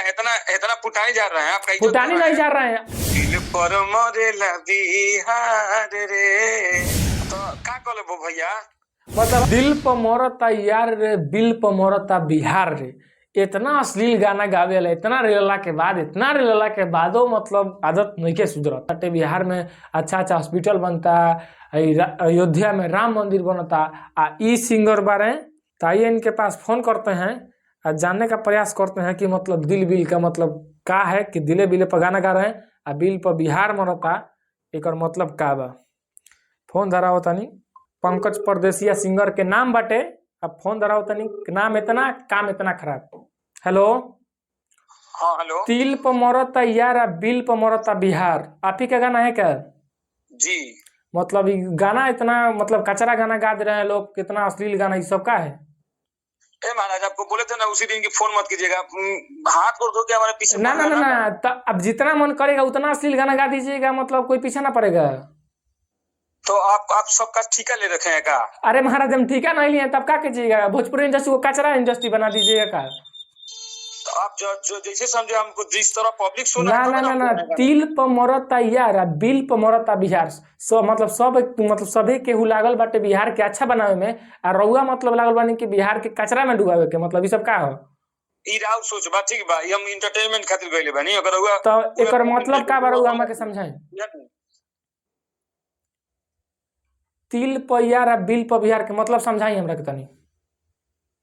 इतना इतना पुटाई जा रहे हैं, आपका इज्जत फुटानी नहीं जा रहे हैं। दिल पर मरेला बिहार रे, तो का कहले भैया, मतलब दिल पर मरता यार रे, बिल पर मरता बिहार रे। इतना अश्लील गाना गावेला, इतना रेलला के बादो मतलब आदत नहीं के सुधरत। बिहार में अच्छा अच्छा हॉस्पिटल बनता, अयोध्या में राम मंदिर बनता, आ ई सिंगर बारे तो आइए इनके पास फोन करते हैं और जानने का प्रयास करते हैं कि मतलब दिल बिल का मतलब का है, कि दिले बिले पर गाना गा रहे हैं आ बिल पर बिहार मरता, एक मतलब का बा। फोन धरा होता नहीं, पंकज परदेसिया सिंगर के नाम बाटे। अब फोन धरा होता नहीं, नाम इतना काम इतना खराब। हेलो। हाँ हेलो तिल पर मरता यार आ बिल पर मरता बिहार, आप ही का गाना है क्या? जी। मतलब गाना इतना मतलब कचरा गाना गा दे रहे हैं लोग, कितना अश्लील गाना, ये सब का है? ए महाराज, आपको बोले थे ना उसी दिन की फोन मत कीजिएगा, हाथ को धो के हमारे पीछे ना पड़ ना रहे ना हैं ना, तो अब जितना मन करेगा उतना अश्लील गाना गा दीजिएगा, मतलब कोई पीछे ना पड़ेगा। तो आप सबका ठीका ले रखे हैं का? अरे महाराज हम ठीका नहीं लिए तब क्या कीजिएगा? भोजपुरी इंडस्ट्री को कचरा इंडस्ट्री बना दीजिएगा का? तो आप जो जैसे समझे, हमको जिस तरह पब्लिक सुना ना है ना तब ना हम ना, तिल पर मरता यार आ बिल पर मरता बिहार। सब मतलब सभी केहू लागल बाटे बिहार के अच्छा बनावे में, आ रउआ मतलब लागल बानी कि बिहार के कचरा में डुबावे के, मतलब ये सब का हो? ई राव सोच बा, ठीक बा, हम एंटरटेनमेंट खातिर गइले बानी, अगर हुआ तो एकर मतलब का बा, रउआ हमरा के समझाई। तिल पर यार आ बिल पर बिहार के मतलब समझाई हमरा के तनी।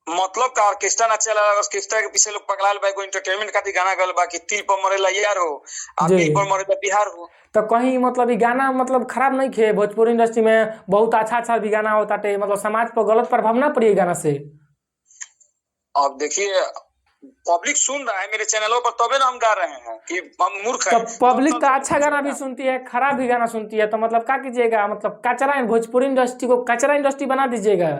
मतलब का ऑर्केस्ट्रा ना चला, ऑर्केस्ट्रा के पीछे लोग पगलाल बा, कोई एंटरटेनमेंट खातिर गाना गल बा कि तिल पर मरेला यार हो आ जी। बिल पर मरेला बिहार हो। तो कहीं मतलब ये गाना मतलब खराब नहीं खे? भोजपुरी इंडस्ट्री में बहुत अच्छा अच्छा भी गाना होता है, मतलब समाज पर गलत प्रभाव ना पड़ी गाना से। अब देखिए, पब्लिक सुन रहा है मेरे चैनलों पर, तबे ना हम गा रहे हैं कि हम मूर्ख तो हैं। पब्लिक तो अच्छा गाना भी सुनती है, खराब भी गाना सुनती है, तो मतलब क्या कीजिएगा? मतलब कचरा, भोजपुरी इंडस्ट्री को कचरा इंडस्ट्री बना दीजिएगा।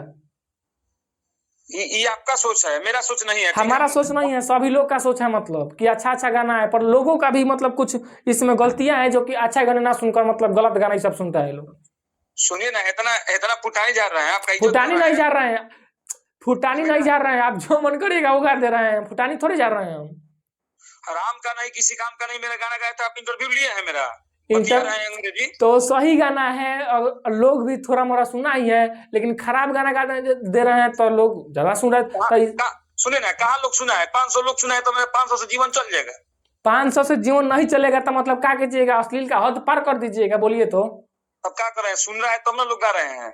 ये आपका सोच है, मेरा सोच नहीं है। हमारा सोच नहीं है, सभी लोग का सोच है, मतलब कि अच्छा अच्छा गाना है, पर लोगों का भी मतलब कुछ इसमें गलतियां हैं, जो कि अच्छा गाना ना सुनकर मतलब गलत गाना ही सब सुनता है लोग। सुनिए ना, इतना इतना पुटाई जा रहे हैं, आपका इज्जत फुटानी नहीं जा रहे हैं, फुटानी नहीं सुनिए जा रहे हैं, आप जो मन करेगा वो गा दे रहे हैं, फुटानी थोड़ी जा रहे हैं हम। राम का नहीं, किसी काम का नहीं, मेरा गाना गाया था, आप इंटरव्यू लिए हैं मेरा, बतिया इंटर रहे हैं अंग्रेजी। तो सही गाना है और लोग भी थोड़ा मोड़ा सुना ही है, लेकिन खराब गाना गा दे रहे हैं तो लोग ज्यादा सुन रहे हैं। तो सुने ना, कहाँ लोग सुना है? 500 लोग सुना है, तो मेरा 500 से जीवन चल जाएगा। 500 से जीवन नहीं चलेगा तो मतलब क्या कीजिएगा? अश्लील का हद पार कर दीजिएगा, बोलिए तो। अब क्या कर रहे हैं? सुन रहा है तब ना लोग गा रहे हैं।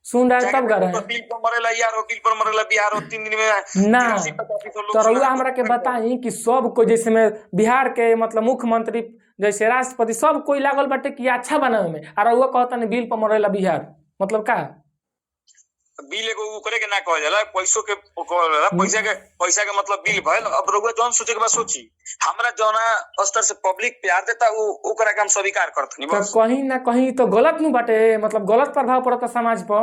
सुन रहे हैं तब गा रहे तो हैं बिल पर मरेला यार हो, बिल पर मरेला बिहार हो, 3 दिन में ना। 83-85 लोग तो सुना रउआ है। हमरा के बताई कि सब कोई, जैसे में बिहार के मतलब मुख्यमंत्री, जैसे राष्ट्रपति, सब कोई लागल बाटे कि अच्छा बनावे में, और रउआ कहता नहीं बिल पर मरेला बिहार, मतलब का? बिल एगो करे के ना कहल जाला, पैसों के कहल जाला, पैसा के मतलब बिल भइल। अब रउआ जौन सोचे के बाद सोची, हमरा जौना स्तर से पब्लिक प्यार देता वो ओकरा के हम स्वीकार करतनी तो बस। कहीं ना कहीं तो गलत नहीं बाटे, मतलब गलत प्रभाव पड़ता समाज पर।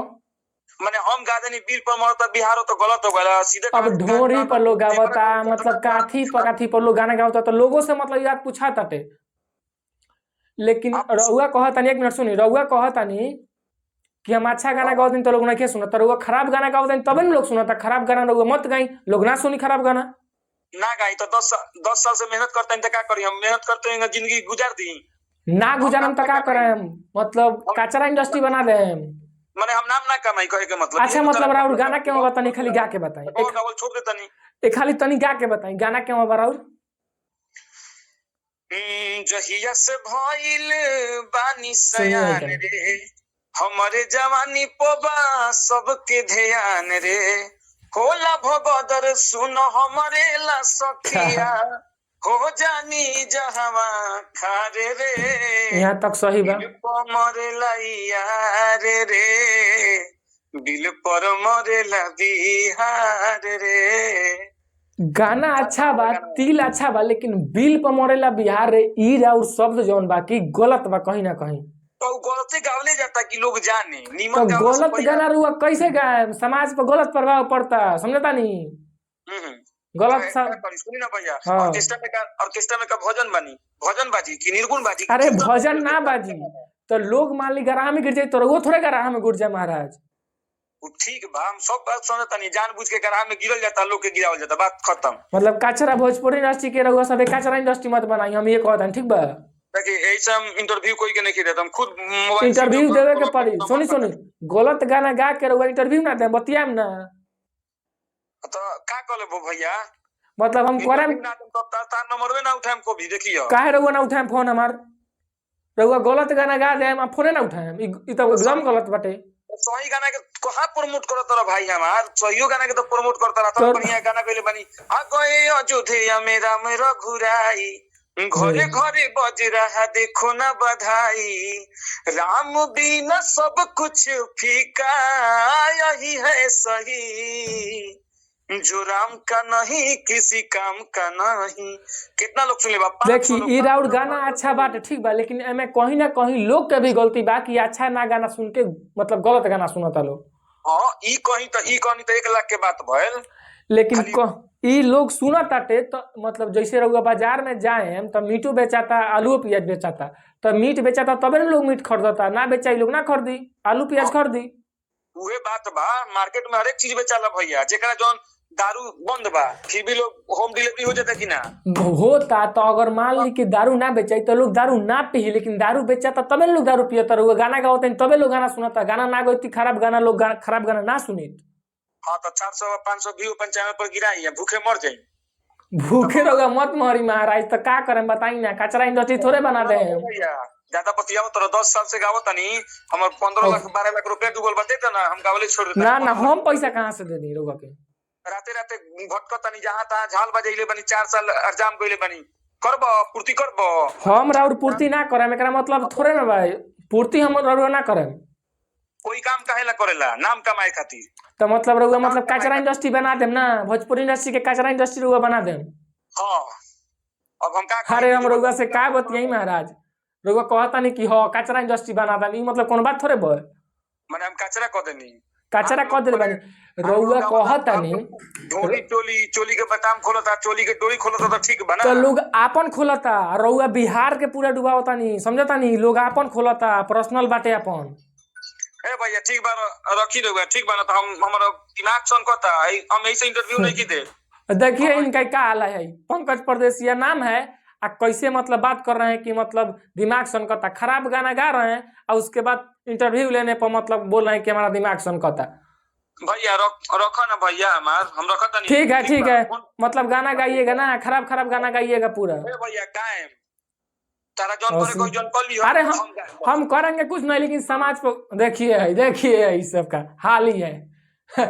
माने हम गा देनी बिल पर मरता बिहार हो, तो गलत हो गया सीधे। अब ढोरी पर लोग गावता, मतलब काथी पर लोग गाना गावता, तो लोगों से मतलब यार पूछा ताटे। लेकिन रउआ कहतानी, एक मिनट सुनी, रउआ कहतानी कि हम अच्छा गाना गाओ दिन तो लोग नहीं सुनता, रउआ खराब गाना गाओ दिन तब न लोग सुनता। खराब गाना रउआ मत गाई, लोग ना सुनी खराब गाना। ना गाई तो 10 साल से मेहनत करते हैं, तो क्या करी? हम मेहनत करते हैं, जिंदगी गुजार दी ना गुजारम तो क्या करें हम? मतलब कचरा इंडस्ट्री बना दे हम। माने हम नाम ना कमाई कहे के मतलब। अच्छा मतलब राउर गाना क्यों बतानी, खाली गा के बताई, गावल छोड़ देता नहीं। एक खाली तनी गा के बताई गाना क्यों बा राउर? जहिया से भइल बानी सयान रे, हमारे जवानी पबा सबके ध्यान रे, होला भगदर सुन हमारे ला सखिया, हो जानी जहवा खारे रे, यहाँ तक सही बा। बिल पर मरेला यार रे, बिल पर मरेला बिहार रे। गाना अच्छा बा, तिल अच्छा बा, लेकिन बिल पर मरेला बिहार रे, ई और शब्द जौन बा की गलत बा कहीं ना कहीं। तो गलत गावले जाता कि लोग जाने तो नीमन गलत गाना रुआ कैसे गाए? समाज पर गलत प्रभाव पड़ता, समझता नहीं? गलत सुनी ना भैया, हाँ। ऑर्केस्ट्रा में का भजन बानी, भजन बाजी कि निर्गुण बाजी? अरे भजन ना बाजी तो लोग मान ली गराह में गिर जाए, तो वो थोड़े गराह में गिर जाए महाराज। ठीक बा, हम सब बात सुनत नहीं, जानबूझ के गराह में गिरल जाता, लोग के गिरावल जाता, बात खत्म। मतलब कचरा भोजपुरी इंडस्ट्री के रहुआ सब कचरा इंडस्ट्री मत बनाई, हम ये कहते हैं, ठीक बा। ताकि ऐसे हम इंटरव्यू कोई के नहीं देता, हम खुद मोबाइल से इंटरव्यू जो देवे के गलत पड़ी, नंबर सुनी करता। गलत गाना गा के रहुआ इंटरव्यू ना दे, बतियाम ना। तो का कहले बो भैया, मतलब हम करे इंटरव्यू ना देम तो तार नंबरवे ना उठाएम को भी, देखियो काहे रहुआ ना उठाएम फोन हमार, रहुआ गलत गाना गा दे हम फोने ना उठाएम, ई तो एकदम गलत बाटे। सही गाना के कहाँ प्रमोट करत रहा भाई, हमार सही गाना के तो प्रमोट करता रहा, तो- बढ़िया गाना कइले बनी। आ गए अयोध्या में राम रघुराई, घरे घरे बज रहा देखो ना बधाई, राम बिना सब कुछ फीका, यही है सही, जो राम का नहीं किसी काम का नहीं। कितना लोग सुने बा, 500 देखी लोग, ई राउर गाना अच्छा बाटे, ठीक बा, लेकिन एमे कहीं ना कहीं लोग के भी गलती बा कि अच्छा ना गाना सुन के मतलब गलत गाना सुनता लोग। हाँ, ई कहीं तो 1 लाख के बात भइल। लेकिन खाली- ई लोग सुना ताटे तो मतलब जैसे रहुआ बाजार में जाए तो मीटो बेचाता, आलू प्याज बेचाता, तो मीट बेचाता तबे ना लोग मीट खरीदता, ना बेचा लोग ना खरीदी, आलू प्याज खरीदी। उहे बात बा, मार्केट में हर एक चीज बेचाला भैया, जेकरा जौन दारू बंद बा, फिर भी लोग होम डिलीवरी हो जाता कि ना। होता तो अगर मान ली कि दारू ना बेचाई तो लोग दारू ना पी, लेकिन दारू बेचाता तबे लोग दारू पियता, रहुआ गाना गाते तबे लोग गाना सुनाता, गाना ना गई खराब गाना लोग खराब गाना ना सुनी। हाँ तो 400-500 व्यू अपन चैनल पर गिराई है, भूखे मर जाई। भूखे रहोगा मत मरी महाराज, तो का करें बताई ना, कचरा इंडस्ट्री थोड़े बना दे। भैया ज्यादा बतियाओ तो 10 साल से गावत तनी, हमर 15 लाख 12 लाख रुपया डूबल बाटे त ना, हम गावले छोड़ देता। ना ना हम पैसा कहाँ से दे दी रहुआ के, राते राते भटकत तनी, जहां तहां झाल बजैले बनी, 4 साल एग्जाम कइले बनी, करब पूर्ति करब। हम राउर पूर्ति ना करें, एकरा मतलब थोड़े ना भाई, पूर्ति हम रहुआ ना करें। कोई काम काहे ला करेला, नाम कमाए खातिर। तो मतलब रहुआ मतलब कचरा इंडस्ट्री बना देम ना, भोजपुरी इंडस्ट्री के कचरा इंडस्ट्री रहुआ बना देम। हाँ, अब हम का अरे हम रहुआ से का बतियाई महाराज, रहुआ कहता नहीं कि हाँ कचरा इंडस्ट्री बना देम, ई मतलब कौन बात थोड़े बा, माने हम कचरा क देनी, कचरा कह दे बानी, रहुआ कहता नहीं। ढोली चोली के बटाम खोलता, चोली के डोरी खोलता तो ठीक बना। तो लोग आपन खोलता, रहुआ बिहार के पूरा डुबावता नहीं, समझता नहीं, लोग आपन खोलता, पर्सनल बाटे अपन। ए भैया ठीक बा, रखी दोगे ठीक बा ना, तो हम हमारा दिमाग सन कहता है, हम ऐसे इंटरव्यू नहीं की दे। देखिए इनका क्या हाल है, पंकज परदेसिया नाम है, आ कैसे मतलब बात कर रहे हैं कि मतलब दिमाग सनकता, खराब गाना गा रहे हैं और उसके बाद इंटरव्यू लेने पर मतलब बोल रहे हैं कि हमारा दिमाग सनकता। भैया रखो ना भैया, हमार हम रखा नहीं। ठीक है मतलब गाना गाइएगा ना, खराब खराब गाना गाइएगा पूरा। भैया कायम तारा जौन करे कोई जौन कर लियो। अरे हम करेंगे कुछ नहीं, लेकिन समाज को देखिए इस सब का हाल ही है।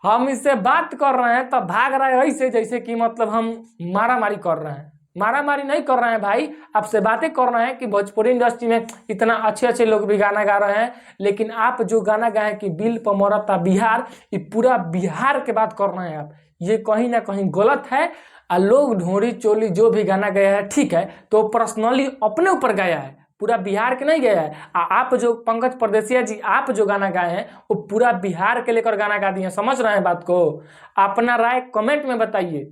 हम इससे बात कर रहे हैं तो भाग रहे हैं ऐसे जैसे कि मतलब हम मारा मारी कर रहे हैं, मारा मारी नहीं कर रहे हैं भाई, आपसे बातें कर रहे हैं कि भोजपुरी इंडस्ट्री में इतना अच्छे अच्छे लोग भी गाना गा रहे हैं, लेकिन आप जो गाना गाए कि बिल पर मरता बिहार, ये पूरा बिहार के बात कर रहे हैं आप, ये कहीं ना कहीं गलत है। और लोग ढोरी चोली जो भी गाना गया है ठीक है, तो पर्सनली अपने ऊपर गाया है, पूरा बिहार के नहीं गया है। आप जो पंकज परदेसिया जी आप जो गाना गाए हैं वो पूरा बिहार के लेकर गाना गा दिए, समझ रहे हैं बात को, अपना राय कमेंट में बताइए।